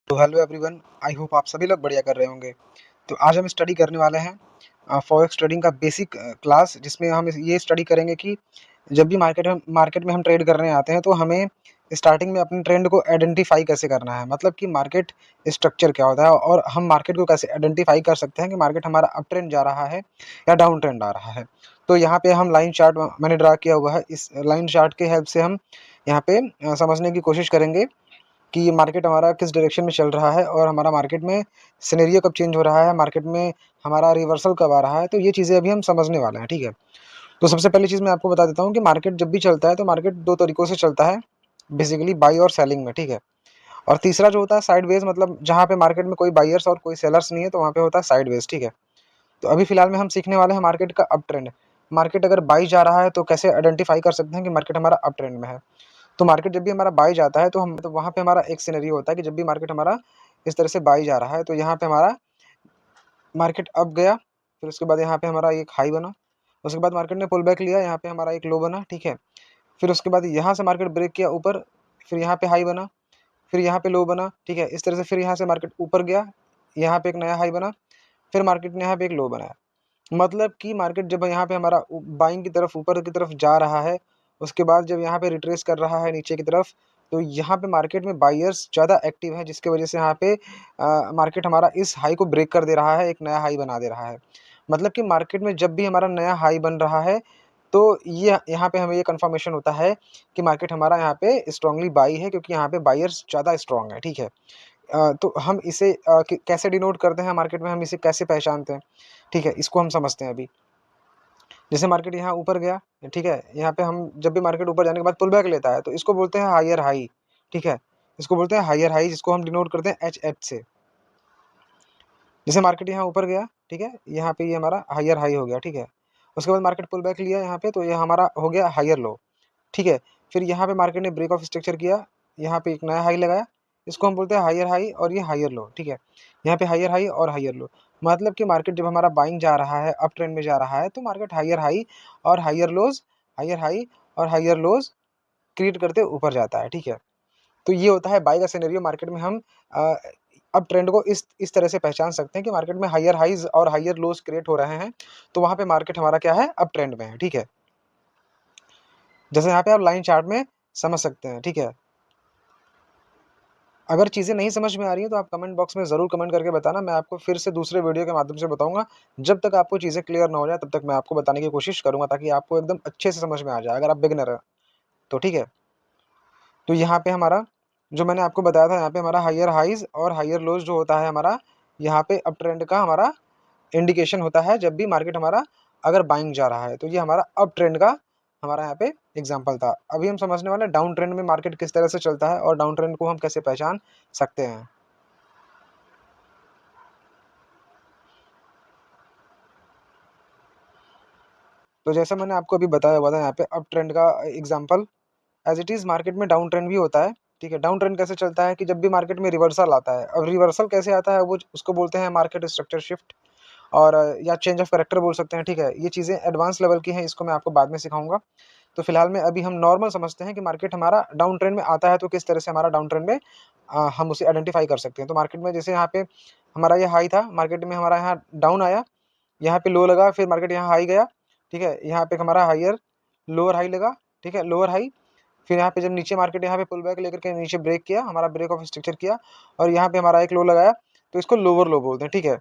तो hello everyone, I hope आप सभी लोग बढ़िया कर रहे होंगे। तो आज हम स्टडी करने वाले हैं फॉरेक्स ट्रेडिंग का बेसिक क्लास, जिसमें हम ये स्टडी करेंगे कि जब भी मार्केट में हम ट्रेड करने आते हैं तो हमें स्टार्टिंग में अपने ट्रेंड को आइडेंटिफाई कैसे करना है, मतलब कि मार्केट स्ट्रक्चर क्या होता है और हम मार्केट को कैसे आइडेंटिफाई कर सकते हैं कि मार्केट हमारा अप ट्रेंड जा रहा है या डाउन ट्रेंड आ रहा है। तो यहाँ पे हम लाइन चार्ट मैंने ड्रा किया हुआ है, इस लाइन चार्ट के हेल्प से हम यहाँ पे समझने की कोशिश करेंगे कि ये मार्केट हमारा किस डायरेक्शन में चल रहा है और हमारा मार्केट में सिनेरियो कब चेंज हो रहा है, मार्केट में हमारा रिवर्सल कब आ रहा है। तो ये चीज़ें अभी हम समझने वाले हैं, ठीक है। तो सबसे पहली चीज़ मैं आपको बता देता हूँ कि मार्केट जब भी चलता है तो मार्केट दो तरीक़ों से चलता है, बेसिकली बाई और सेलिंग में, ठीक है। और तीसरा जो होता है साइडवेज, मतलब जहाँ पे मार्केट में कोई बायर्स और कोई सेलर्स नहीं है तो वहाँ पे होता है साइडवेज, ठीक है। तो अभी फिलहाल में हम सीखने वाले हैं मार्केट का अप ट्रेंड। मार्केट अगर बाई जा रहा है तो कैसे आइडेंटिफाई कर सकते हैं कि मार्केट हमारा अप ट्रेंड में है। तो मार्केट जब भी हमारा बाई जाता है तो वहाँ पे हमारा एक सिनेरियो होता है कि जब भी मार्केट हमारा इस तरह से बाई जा रहा है तो यहाँ पे हमारा मार्केट अप गया, फिर उसके बाद यहाँ पे हमारा एक हाई बना, उसके बाद मार्केट ने पुल बैक लिया, यहाँ पे हमारा एक लो बना, ठीक है। फिर उसके बाद यहाँ से मार्केट ब्रेक किया ऊपर, फिर यहाँ पे हाई बना, फिर यहाँ पे लो बना, ठीक है। इस तरह से फिर यहाँ से मार्केट ऊपर गया, यहाँ पे एक नया हाई बना, फिर मार्केट ने यहाँ पे एक लो बनाया। मतलब कि मार्केट जब यहाँ पे हमारा बाइंग की तरफ ऊपर की तरफ जा रहा है, उसके बाद जब यहाँ पे रिट्रेस कर रहा है नीचे की तरफ, तो यहाँ पे मार्केट में बायर्स ज़्यादा एक्टिव है, जिसकी वजह से यहाँ पे मार्केट हमारा इस हाई को ब्रेक कर दे रहा है, एक नया हाई बना दे रहा है। मतलब कि मार्केट में जब भी हमारा नया हाई बन रहा है तो ये यहाँ पे हमें ये कंफर्मेशन होता है कि मार्केट हमारा यहाँ पे स्ट्रांगली बाई है, क्योंकि यहाँ पे बायर्स ज़्यादा स्ट्रांग है, ठीक है। तो हम इसे कैसे डिनोट करते हैं मार्केट में, हम इसे कैसे पहचानते हैं, ठीक है, इसको हम समझते हैं अभी। जैसे मार्केट यहाँ ऊपर गया, ठीक है, यहाँ पे हम जब भी मार्केट ऊपर जाने के बाद पुल बैक लेता है तो इसको बोलते हैं हायर हाई, ठीक है। इसको बोलते हैं हायर हाई, जिसको हम डिनोट करते हैं एच एच से। जैसे मार्केट यहाँ ऊपर गया, ठीक है, यहाँ पे ये हमारा हायर हाई हो गया, ठीक है। उसके बाद मार्केट पुल बैक लिया यहाँ पे, तो ये हमारा हो गया हायर लो, ठीक है। फिर यहाँ पे मार्केट ने ब्रेक ऑफ स्ट्रक्चर किया, यहाँ पे एक नया हाई लगाया, इसको हम बोलते हैं हायर हाई और ये हायर लो, ठीक है। यहाँ पे हायर हाई और हायर लो, मतलब कि मार्केट जब हमारा बाइंग जा रहा है, अप ट्रेंड में जा रहा है, तो मार्केट हायर हाई और हायर लोज, हायर हाई और हायर लोज क्रिएट करते ऊपर जाता है, ठीक है। तो ये होता है बाई का सिनेरियो। मार्केट में हम अब ट्रेंड को इस तरह से पहचान सकते हैं कि मार्केट में हायर हाईज और हायर लोज क्रिएट हो रहे हैं, तो वहाँ पे मार्केट हमारा क्या है, अप ट्रेंड में है, ठीक है। जैसे यहाँ पे आप लाइन चार्ट में समझ सकते हैं, ठीक है। अगर चीज़ें नहीं समझ में आ रही हैं तो आप कमेंट बॉक्स में ज़रूर कमेंट करके बताना, मैं आपको फिर से दूसरे वीडियो के माध्यम से बताऊंगा। जब तक आपको चीज़ें क्लियर ना हो जाए तब तक मैं आपको बताने की कोशिश करूंगा, ताकि आपको एकदम अच्छे से समझ में आ जाए, अगर आप बिगिनर हैं तो, ठीक है। तो यहाँ पे हमारा जो मैंने आपको बताया था, यहाँ पे हमारा हायर हाइज और हायर लोज जो होता है हमारा, यहाँ पे अप ट्रेंड का हमारा इंडिकेशन होता है। जब भी मार्केट हमारा अगर बाइंग जा रहा है तो ये हमारा अप ट्रेंड का हमारा यहाँ पे एग्जाम्पल था। अभी हम समझने वाले हैं डाउन ट्रेंड में मार्केट किस तरह से चलता है और डाउन ट्रेंड को हम कैसे पहचान सकते हैं। तो जैसा मैंने आपको अभी बताया हुआ था यहाँ पे अप ट्रेंड का example, as it is market में डाउन ट्रेंड भी होता है, ठीक है। डाउन ट्रेंड कैसे चलता है कि जब भी मार्केट में रिवर्सल आता है, अब रिवर्सल कैसे आता है वो उसको बोलते हैं मार्केट स्ट्रक्चर शिफ्ट, और या चेंज ऑफ करेक्टर बोल सकते हैं, ठीक है। ये चीज़ें एडवांस लेवल की हैं, इसको मैं आपको बाद में सिखाऊंगा। तो फिलहाल में अभी हम नॉर्मल समझते हैं कि मार्केट हमारा डाउन ट्रेंड में आता है तो किस तरह से हमारा डाउन ट्रेंड में हम उसे आइडेंटिफाई कर सकते हैं। तो मार्केट में जैसे यहाँ पे हमारा ये हाई था, मार्केट में हमारा यहाँ डाउन आया, यहाँ पे लो लगा, फिर मार्केट यहाँ हाई गया, ठीक है। यहाँ पे हमारा हायर लोअर हाई लगा, ठीक है, लोअर हाई। फिर यहाँ पे जब नीचे मार्केट यहाँ पे पुल बैक लेकर के नीचे ब्रेक किया, हमारा ब्रेक ऑफ स्ट्रक्चर किया, और यहाँ पे हमारा एक लो लगाया, तो इसको लोअर लो बोलते हैं, ठीक है।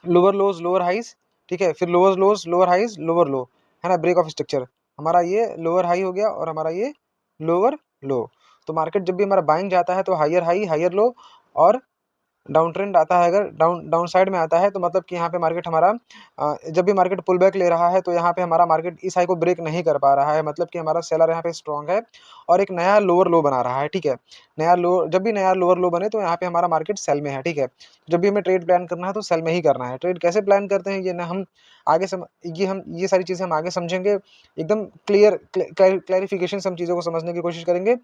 लोअर लोज लोअर हाइज, ठीक है, फिर lower lows lower highs lower low, है ना, ब्रेक ऑफ स्ट्रक्चर। हमारा ये लोअर हाई हो गया और हमारा ये लोअर लो। तो मार्केट जब भी हमारा बाइंग जाता है तो हायर हाई हायर लो, और डाउन ट्रेंड आता है, अगर डाउन साइड में आता है तो मतलब कि यहाँ पे मार्केट हमारा जब भी मार्केट पुल बैक ले रहा है तो यहाँ पे हमारा मार्केट इस हाई को ब्रेक नहीं कर पा रहा है, मतलब कि हमारा सेलर यहाँ पे स्ट्रांग है और एक नया लोअर लो बना रहा है, ठीक है। नया लो, जब भी नया लोअर लो बने तो यहाँ पे हमारा मार्केट सेल में है, ठीक है। जब भी हमें ट्रेड प्लान करना है तो सेल में ही करना है। ट्रेड कैसे प्लान करते हैं ये ना हम आगे ये सारी चीज़ें हम आगे समझेंगे, एकदम क्लैरिफिकेशन से हम चीज़ों को समझने की कोशिश करेंगे।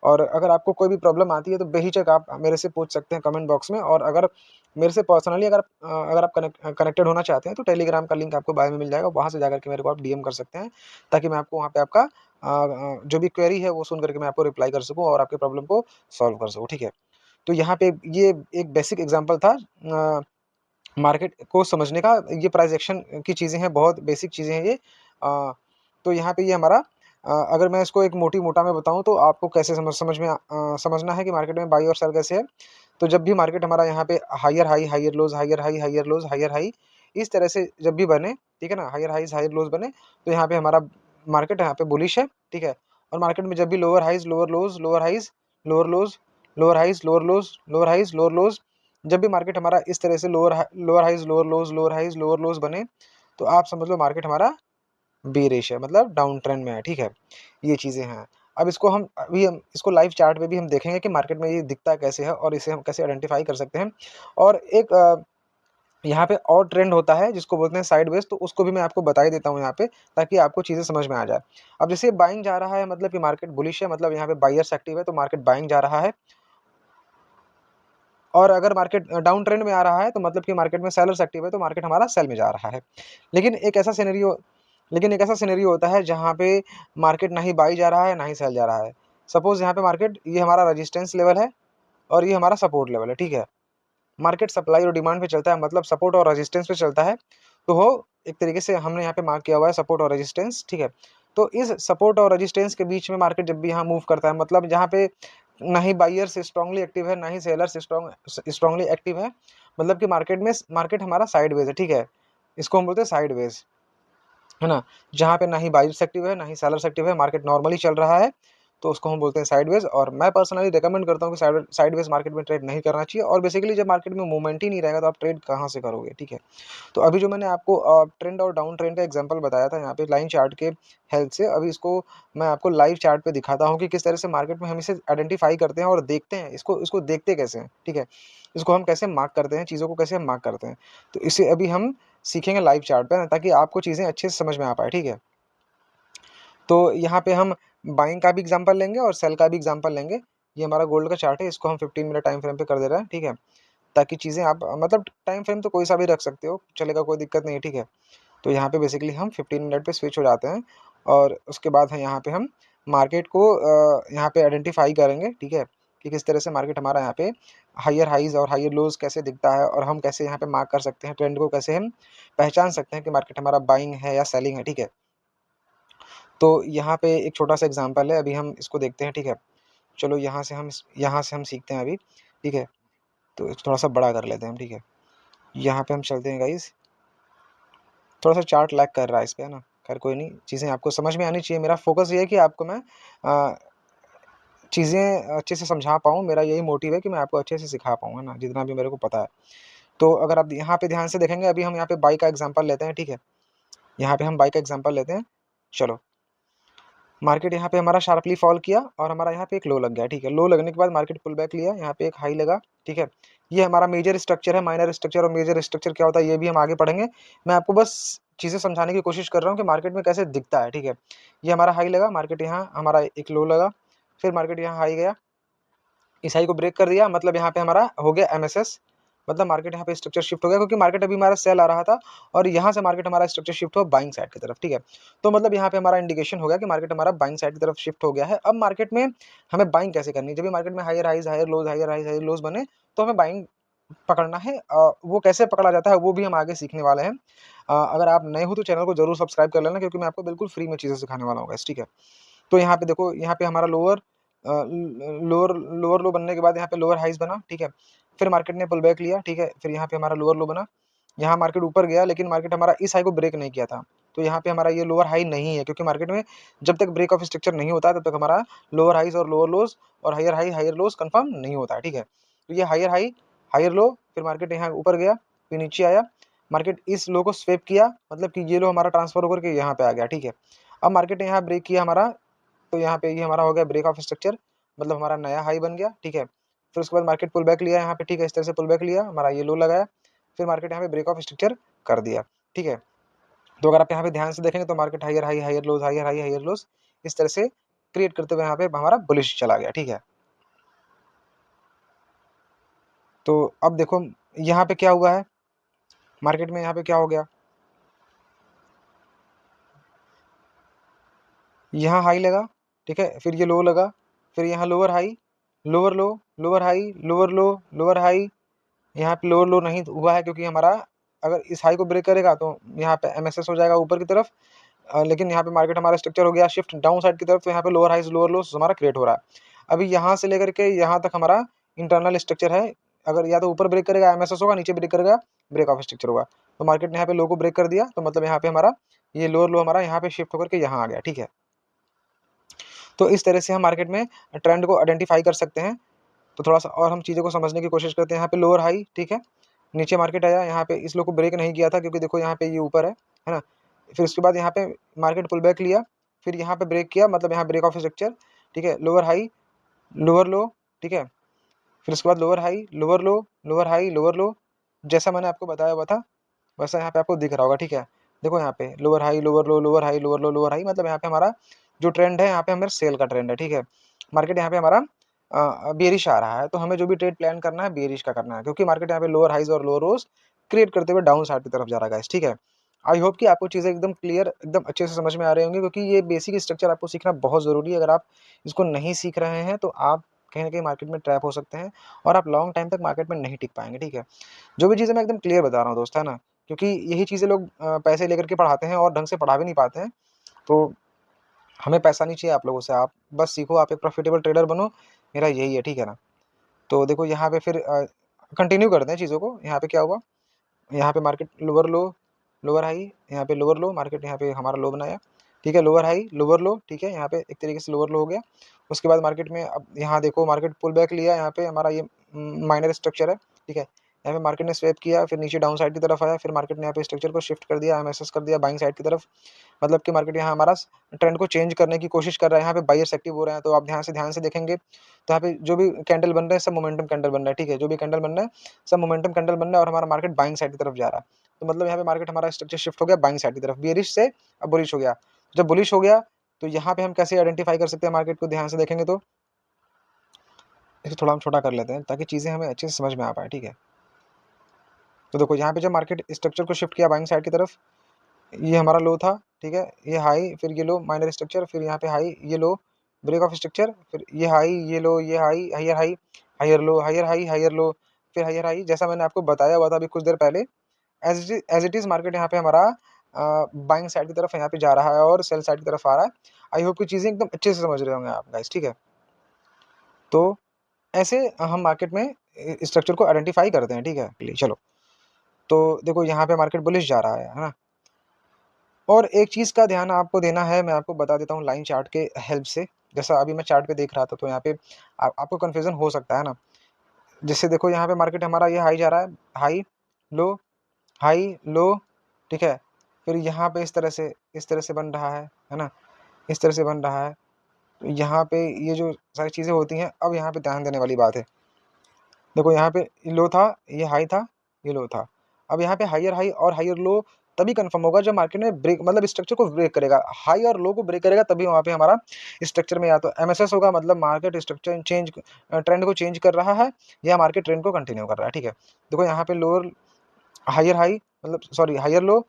और अगर आपको कोई भी प्रॉब्लम आती है तो बेहिचक आप मेरे से पूछ सकते हैं कमेंट बॉक्स में। और अगर मेरे से पर्सनली अगर आप कनेक्टेड होना चाहते हैं तो टेलीग्राम का लिंक आपको बायो में मिल जाएगा, वहाँ से जाकर के मेरे को आप डीएम कर सकते हैं, ताकि मैं आपको वहाँ पे आपका जो भी क्वेरी है वो सुन करके मैं आपको रिप्लाई कर सकूँ और आपके प्रॉब्लम को सॉल्व कर सकूँ, ठीक है। तो यहाँ पे ये एक बेसिक एग्जांपल था मार्केट को समझने का। ये प्राइस एक्शन की चीज़ें हैं, बहुत बेसिक चीज़ें हैं ये। तो यहाँ पे ये हमारा अगर मैं इसको एक मोटा में बताऊँ तो आपको कैसे समझना है कि मार्केट में बाई और सेल कैसे है। तो जब भी मार्केट हमारा यहाँ पे higher high, higher lows, higher high, higher lows, higher high, इस तरह से जब भी बने, ठीक है ना, हायर हाईज हायर लोज बने, तो यहाँ पे हमारा मार्केट यहाँ पे बुलिश है, ठीक है। और मार्केट में जब भी lower highs, lower lows, lower highs, lower lows, lower highs, lower lows, lower highs, lower लोज, जब भी मार्केट हमारा इस तरह से lower highs, lower lows, lower highs, lower लोज बने, तो आप समझ लो मार्केट हमारा बेरिश है, मतलब डाउन ट्रेंड में है, ठीक है। ये चीज़ें हैं। अब इसको हम इसको लाइव चार्ट पे भी हम देखेंगे कि मार्केट में ये दिखता कैसे है और इसे हम कैसे आइडेंटिफाई कर सकते हैं। और एक यहाँ पे और ट्रेंड होता है जिसको बोलते हैं साइडवेज, तो उसको भी मैं आपको बता ही देता हूँ यहाँ पे, ताकि आपको चीज़ें समझ में आ जाए। अब जैसे बाइंग जा रहा है, मतलब कि मार्केट बुलिश है, मतलब यहाँ पे बायर्स एक्टिव है, तो मार्केट बाइंग जा रहा है। और अगर मार्केट डाउन ट्रेंड में आ रहा है, तो मतलब कि मार्केट में सेलर्स एक्टिव है, तो मार्केट हमारा सेल में जा रहा है। लेकिन एक ऐसा सिनेरियो होता है जहाँ पे मार्केट ना ही बाई जा रहा है, ना ही सेल जा रहा है। सपोज यहाँ पे मार्केट, ये हमारा रेजिस्टेंस लेवल है और ये हमारा सपोर्ट लेवल है, ठीक है। मार्केट सप्लाई और डिमांड पे चलता है, मतलब सपोर्ट और रेजिस्टेंस पे चलता है। तो वो एक तरीके से हमने यहाँ पे मार्क किया हुआ है सपोर्ट और रेजिस्टेंस, ठीक है। तो इस सपोर्ट और रेजिस्टेंस के बीच में मार्केट जब भी यहाँ मूव करता है, मतलब जहाँ पे ना ही बायर्स स्ट्रांगली एक्टिव है, ना ही सेलर्स स्ट्रांगली एक्टिव है, मतलब कि मार्केट हमारा साइडवेज है, ठीक है। इसको हम बोलते हैं साइडवेज, है ना। जहाँ पे ना ही बायर्स एक्टिव है, ना ही सेलर्स एक्टिव है, मार्केट नॉर्मली चल रहा है, तो उसको हम बोलते हैं साइडवेज। और मैं पर्सनली रिकमेंड करता हूँ कि साइडवेज मार्केट में ट्रेड नहीं करना चाहिए। और बेसिकली जब मार्केट में मूवमेंट ही नहीं रहेगा तो आप ट्रेड कहाँ से करोगे, ठीक है। तो अभी जो मैंने आपको ट्रेंड और डाउन ट्रेंड का एग्जांपल बताया था यहाँ पे लाइन चार्ट के हेल्प से, अभी इसको मैं आपको लाइव चार्ट पे दिखाता हूँ कि किस तरह से मार्केट में हम इसे आइडेंटिफाई करते हैं और देखते हैं, इसको देखते कैसे हैं, ठीक है। इसको हम कैसे मार्क करते हैं, चीज़ों को कैसे हम मार्क करते हैं, तो इसे अभी हम सीखेंगे लाइव चार्ट पे ना, ताकि आपको चीज़ें अच्छे से समझ में आ पाए, ठीक है। तो यहाँ पे हम बाइंग का भी एग्जांपल लेंगे और सेल का भी एग्जांपल लेंगे। ये हमारा गोल्ड का चार्ट है, इसको हम 15 मिनट टाइम फ्रेम पे कर दे रहे हैं, ठीक है। ताकि चीज़ें आप मतलब टाइम फ्रेम तो कोई सा भी रख सकते हो, चलेगा, कोई दिक्कत नहीं है, ठीक है। तो यहाँ पे बेसिकली हम 15 मिनट पे स्विच हो जाते हैं और उसके बाद है यहाँ पे हम मार्केट को यहाँ पे आइडेंटिफाई करेंगे, ठीक है, कि किस तरह से मार्केट हमारा यहाँ पे हायर हाईज और हायर लोज कैसे दिखता है, और हम कैसे यहाँ पे मार्क कर सकते हैं, ट्रेंड को कैसे हम पहचान सकते हैं कि मार्केट हमारा बाइंग है या सेलिंग है, ठीक है। तो यहाँ पे एक छोटा सा एग्जांपल है, अभी हम इसको देखते हैं, ठीक है। चलो यहाँ से हम सीखते हैं अभी, ठीक है। तो इसको थोड़ा सा बड़ा कर लेते हैं हम, ठीक है। यहाँ पे हम चलते हैं गाइस, थोड़ा सा चार्ट लैग कर रहा है इस पे, है ना। खैर कोई नहीं, चीज़ें आपको समझ में आनी चाहिए। मेरा फोकस ये है कि आपको मैं चीज़ें अच्छे से समझा पाऊँ, मेरा यही मोटिव है कि मैं आपको अच्छे से सिखा पाऊँ, है ना, जितना भी मेरे को पता है। तो अगर आप यहाँ पे ध्यान से देखेंगे, अभी हम यहाँ पे बाई का एग्जांपल लेते हैं, ठीक है। यहाँ पे हम बाई का एग्जांपल लेते हैं। चलो, मार्केट यहाँ पे हमारा शार्पली फॉल किया और हमारा यहाँ पे एक लो लग गया, ठीक है। लो लगने के बाद मार्केट पुल बैक लिया, यहाँ पे एक हाई लगा, ठीक है। ये हमारा मेजर स्ट्रक्चर है, माइनर स्ट्रक्चर और मेजर स्ट्रक्चर क्या होता है ये भी हम आगे पढ़ेंगे। मैं आपको बस चीज़ें समझाने की कोशिश कर रहा हूँ कि मार्केट में कैसे दिखता है, ठीक है। ये हमारा हाई लगा, मार्केट यहाँ हमारा एक लो लगा, फिर मार्केट यहाँ हाई गया, इस हाई को ब्रेक कर दिया, मतलब यहाँ पे हमारा हो गया एमएसएस, मतलब मार्केट यहाँ पे स्ट्रक्चर शिफ्ट हो गया, क्योंकि मार्केट अभी हमारा सेल आ रहा था और यहाँ से मार्केट हमारा स्ट्रक्चर शिफ्ट हुआ बाइंग साइड की तरफ, ठीक है। तो मतलब यहाँ पे हमारा इंडिकेशन हो गया कि मार्केट हमारा बाइंग साइड की तरफ शिफ्ट हो गया है। अब मार्केट में हमें बाइंग कैसे करनी है, जब भी मार्केट में higher highs, higher lows, higher highs, higher lows बने, तो हमें बाइंग पकड़ना है। वो कैसे पकड़ा जाता है वो भी हम आगे सीखने वाले हैं। अगर आप नए हो तो चैनल को जरूर सब्सक्राइब कर लेना, क्योंकि मैं आपको बिल्कुल फ्री में चीज़ें सिखाने वाला हूँ, ठीक है। तो यहाँ पे देखो, यहाँ पे हमारा लोअर लो बनने के बाद यहाँ पे लोअर हाइज बना, ठीक है। फिर मार्केट ने पुल बैक लिया, ठीक है। फिर यहाँ पे हमारा लोअर लो बना, यहाँ मार्केट ऊपर गया, लेकिन मार्केट हमारा इस हाई को ब्रेक नहीं किया था। तो यहाँ पे हमारा ये लोअर हाई नहीं है, क्योंकि मार्केट में जब तक ब्रेक ऑफ स्ट्रक्चर नहीं होता तब तक हमारा लोअर हाइज और लोअर लोज और higher high higher lows confirm नहीं होता है, ठीक है। तो ये हायर हाई, हायर लो, फिर मार्केट यहाँ ऊपर गया, फिर नीचे आया, मार्केट इस लो को स्वेप किया, मतलब कि ये लो हमारा ट्रांसफर होकर के यहाँ पे आ गया, ठीक है। अब मार्केट ने यहाँ ब्रेक किया हमारा, तो यहाँ पे ये हमारा हो गया ब्रेक ऑफ स्ट्रक्चर, मतलब हमारा नया हाई बन गया, ठीक है। फिर उसके बाद मार्केट पुल बैक लिया यहाँ पे, ठीक है। इस तरह से पुल बैक लिया, हमारा ये लो लगाया, फिर मार्केट यहाँ पे ब्रेक ऑफ स्ट्रक्चर कर दिया, ठीक है। तो अगर आप यहाँ पे ध्यान से देखेंगे तो market higher high, higher lows, higher high, higher lows इस तरह से क्रिएट करते हुए यहाँ पे हमारा बुलिश चला गया, ठीक है। तो अब देखो यहाँ पे क्या हुआ है, मार्केट में यहाँ पे क्या हो गया, यहाँ हाई लगा, ठीक है, फिर ये लो लगा, फिर यहाँ लोअर हाई, लोअर लो, लोअर हाई, लोअर लो, लोअर हाई। यहाँ पे लोअर लो नहीं हुआ है क्योंकि हमारा अगर इस हाई को ब्रेक करेगा तो यहाँ पे एमएसएस हो जाएगा ऊपर की तरफ। लेकिन यहाँ पे मार्केट हमारा स्ट्रक्चर हो गया शिफ्ट डाउन साइड की तरफ, तो यहाँ पे लोअर हाइज लोअर लोस हमारा क्रिएट हो रहा है। अभी यहाँ से लेकर के यहाँ तक हमारा इंटरनल स्ट्रक्चर है। अगर या तो ऊपर ब्रेक करेगा एमएसएस होगा, नीचे ब्रेक करेगा ब्रेक ऑफ स्ट्रक्चर होगा। तो मार्केट ने यहाँ पे लो को ब्रेक कर दिया, तो मतलब यहाँ पे हमारा ये लोअर लो हमारा यहाँ पे शिफ्ट होकर के यहाँ आ गया। ठीक है, तो इस तरह से हम मार्केट में ट्रेंड को आइडेंटिफाई कर सकते हैं। तो थोड़ा सा और हम चीज़ों को समझने की कोशिश करते हैं। यहाँ पे लोअर हाई, ठीक है, नीचे मार्केट आया, यहाँ पे इस लो को ब्रेक नहीं किया था क्योंकि देखो यहाँ पे ये ऊपर है ना। फिर उसके बाद यहाँ पे मार्केट पुल बैक लिया, फिर यहाँ पे ब्रेक किया, मतलब यहाँ ब्रेक ऑफ स्ट्रक्चर। ठीक है, लोअर हाई लोअर लो, ठीक है, फिर उसके बाद लोअर हाई लोअर लो, लोअर हाई लोअर लो, जैसा मैंने आपको बताया हुआ था वैसा यहाँ पे आपको दिख रहा होगा। ठीक है, देखो यहाँ पे लोअर हाई लोअर लो, लोअर हाई लोअर लो, लोअर हाई, मतलब यहाँ पे हमारा जो ट्रेंड है यहाँ पे हमारे सेल का ट्रेंड है। ठीक है, मार्केट यहाँ पे हमारा बेरिश आ रहा है, तो हमें जो भी ट्रेड प्लान करना है बेरिश का करना है, क्योंकि मार्केट यहाँ पे लोअर हाइज और लोअर रोज क्रिएट करते हुए डाउन साइड की तरफ जा रहा है। ठीक है, आई होप कि आपको चीज़ें एकदम क्लियर एकदम अच्छे से समझ में आ रही होंगी, क्योंकि ये बेसिक स्ट्रक्चर आपको सीखना बहुत ज़रूरी है। अगर आप इसको नहीं सीख रहे हैं तो आप कहीं ना कहीं मार्केट में ट्रैप हो सकते हैं और आप लॉन्ग टाइम तक मार्केट में नहीं टिक पाएंगे। ठीक है, जो भी चीज़ें मैं एकदम क्लियर बता रहा हूँ दोस्त, है ना, क्योंकि यही चीज़ें लोग पैसे लेकर के पढ़ाते हैं और ढंग से पढ़ा भी नहीं पाते हैं। तो हमें पैसा नहीं चाहिए आप लोगों से, आप बस सीखो, आप एक प्रॉफिटेबल ट्रेडर बनो, मेरा यही है। ठीक है ना, तो देखो यहाँ पे फिर कंटिन्यू करते हैं चीज़ों को। यहाँ पे क्या हुआ, यहाँ पे मार्केट लोअर लो लोअर हाई, यहाँ पे लोअर लो, मार्केट यहाँ पे हमारा लो बनाया। ठीक है, लोअर हाई लोअर लो, ठीक है, यहाँ पे एक तरीके से लोअर लो हो गया। उसके बाद मार्केट में अब यहाँ देखो मार्केट पुल बैक लिया, यहाँ पे हमारा ये माइनर स्ट्रक्चर है। ठीक है, यहाँ पे मार्केट ने स्वेप किया, फिर नीचे डाउन साइड की तरफ आया, फिर मार्केट ने यहाँ पे स्ट्रक्चर को शिफ्ट कर दिया, एमएसएस कर दिया बाइंग साइड की तरफ। मतलब कि मार्केट यहाँ हमारा ट्रेंड को चेंज करने की कोशिश कर रहा है, यहाँ पे बायर्स एक्टिव हो रहे हैं। तो आप ध्यान से देखेंगे तो यहाँ पे जो भी कैंडल बन रहे हैं सब मोमेंटम कैंडल बन रहा है। ठीक है, जो भी कैंडल बन रहा है सब मोमेंटम कैंडल बन रहा है और हमारा मार्केट बाइंग साइड की तरफ जा रहा है। तो मतलब यहाँ पे मार्केट हमारा स्ट्रक्चर शिफ्ट हो गया बाइंग साइड की तरफ, बेरिश से अब बुलिश हो गया। जब बुलिश हो गया तो यहाँ पे हम कैसे आइडेंटिफाई कर सकते हैं मार्केट को, ध्यान से देखेंगे तो इसे थोड़ा हम छोटा कर लेते हैं ताकि चीज़ें हमें अच्छे से समझ में आ पाए। ठीक है, तो देखो यहाँ पे जब मार्केट स्ट्रक्चर को शिफ्ट किया बाइंग साइड की तरफ, ये हमारा लो था। ठीक है, ये हाई, फिर ये लो माइनर स्ट्रक्चर, फिर यहाँ पे हाई, ये लो ब्रेक ऑफ स्ट्रक्चर, फिर ये हाई, ये लो, ये high, higher high, higher low, higher high, higher low, फिर हायर हाई, जैसा मैंने आपको बताया हुआ था अभी कुछ देर पहले। एज इट इज़ मार्केट यहाँ पे हमारा बाइंग साइड की तरफ यहाँ पे जा रहा है और सेल साइड की तरफ आ रहा है। आई होप कि चीज़ें एकदम अच्छे से समझ रहे होंगे आप गाइस। ठीक है, तो ऐसे हम मार्केट में स्ट्रक्चर को आइडेंटिफाई करते हैं। ठीक है, चलो, तो देखो यहाँ पे मार्केट बुलिश जा रहा है ना। और एक चीज़ का ध्यान आपको देना है, मैं आपको बता देता हूँ लाइन चार्ट के हेल्प से। जैसा अभी मैं चार्ट पे देख रहा था तो यहाँ पे आपको कन्फ्यूज़न हो सकता है ना। जैसे देखो यहाँ पे मार्केट हमारा ये हाई जा रहा है, हाई लो, ठीक है, फिर यहाँ पे इस तरह से बन रहा है ना, इस तरह से बन रहा है। तो यहाँ पे ये जो सारी चीज़ें होती हैं, अब यहाँ पे ध्यान देने वाली बात है। देखो यहाँ पे लो था, ये हाई था, ये लो था। अब यहाँ पे हायर हाई और हायर लो तभी कंफर्म होगा जब मार्केट में ब्रेक, मतलब स्ट्रक्चर को ब्रेक करेगा, हाई और लो को ब्रेक करेगा, तभी वहाँ पे हमारा स्ट्रक्चर में या तो एमएसएस होगा, मतलब मार्केट स्ट्रक्चर चेंज ट्रेंड को चेंज कर रहा है, या मार्केट ट्रेंड को कंटिन्यू कर रहा है। ठीक है, देखो यहाँ पे लोअर हायर हाई, मतलब sorry higher low,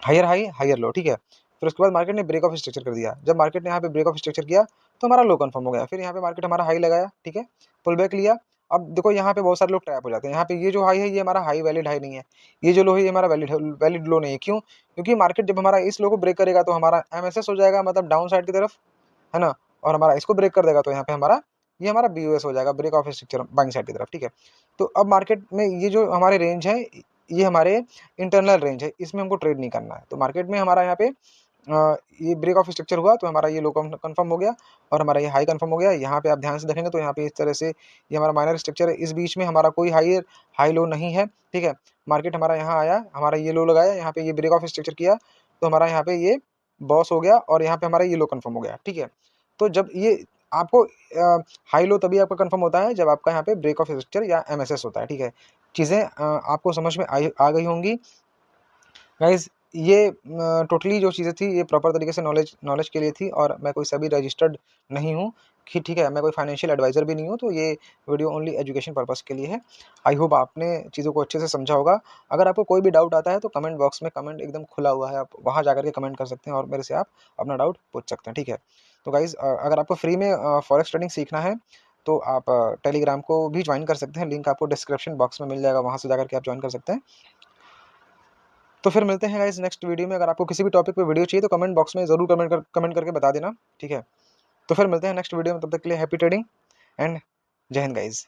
higher high higher low. ठीक है, फिर उसके बाद मार्केट ने ब्रेक ऑफ स्ट्रक्चर कर दिया। जब मार्केट ने यहाँ पे ब्रेक ऑफ स्ट्रक्चर किया तो हमारा लो कंफर्म हो गया। फिर यहाँ पे मार्केट हमारा हाई लगाया, ठीक है, पुल बैक लिया। अब देखो यहाँ पे बहुत सारे लोग ट्रैप हो जाते हैं। यहाँ पे ये जो हाई है ये हमारा हाई वैलिड हाई नहीं है, ये जो लो है ये हमारा वैलिड लो नहीं है। क्यों? क्योंकि मार्केट जब हमारा इस लो को ब्रेक करेगा तो हमारा एमएसएस हो जाएगा, मतलब डाउन साइड की तरफ, है ना, और हमारा इसको ब्रेक कर देगा तो यहाँ पे हमारा ये हमारा बीओएस हो जाएगा, break of structure buying side की तरफ। ठीक है, तो अब मार्केट में ये जो हमारे रेंज है ये हमारे इंटरनल रेंज है, इसमें हमको ट्रेड नहीं करना है। तो मार्केट में हमारा यहाँ पे ये ब्रेक ऑफ स्ट्रक्चर हुआ तो हमारा ये लो कंफर्म हो गया और हमारा ये हाई कंफर्म हो गया। यहाँ पे आप ध्यान से देखेंगे तो यहाँ पे इस तरह से ये हमारा माइनर स्ट्रक्चर है, इस बीच में हमारा कोई हाई लो नहीं है। ठीक है, मार्केट हमारा यहाँ आया, हमारा ये लो लगाया, यहाँ पे ये ब्रेक ऑफ स्ट्रक्चर किया तो हमारा यहाँ पे ये बॉस हो गया और यहाँ पे हमारा ये लो कंफर्म हो गया। ठीक है, तो जब ये आपको हाई लो तभी आपका कंफर्म होता है जब आपका यहाँ पे ब्रेक ऑफ स्ट्रक्चर या एमएसएस होता है। ठीक है, चीज़ें आपको समझ में आ गई होंगी गाइज। ये टोटली जो चीज़ें थी ये प्रॉपर तरीके से नॉलेज के लिए थी और मैं कोई सभी रजिस्टर्ड नहीं हूँ कि ठीक है, मैं कोई फाइनेंशियल एडवाइज़र भी नहीं हूँ। तो ये वीडियो ओनली एजुकेशन पर्पस के लिए है। आई होप आपने चीज़ों को अच्छे से समझा होगा। अगर आपको कोई भी डाउट आता है तो कमेंट बॉक्स में कमेंट एकदम खुला हुआ है, आप वहाँ जा के कमेंट कर सकते हैं और मेरे से आप अपना डाउट पूछ सकते हैं। ठीक है, तो गाइज़ अगर आपको फ्री में फॉरेक्स ट्रेडिंग सीखना है तो आप टेलीग्राम को भी ज्वाइन कर सकते हैं, लिंक आपको डिस्क्रिप्शन बॉक्स में मिल जाएगा, वहाँ से जाकर के आप ज्वाइन कर सकते हैं। तो फिर मिलते हैं गाइस नेक्स्ट वीडियो में। अगर आपको किसी भी टॉपिक पे वीडियो चाहिए तो कमेंट बॉक्स में ज़रूर कमेंट करके बता देना, ठीक है। तो फिर मिलते हैं नेक्स्ट वीडियो में, तब तक के लिए हैप्पी ट्रेडिंग एंड जय हिंद गाइस।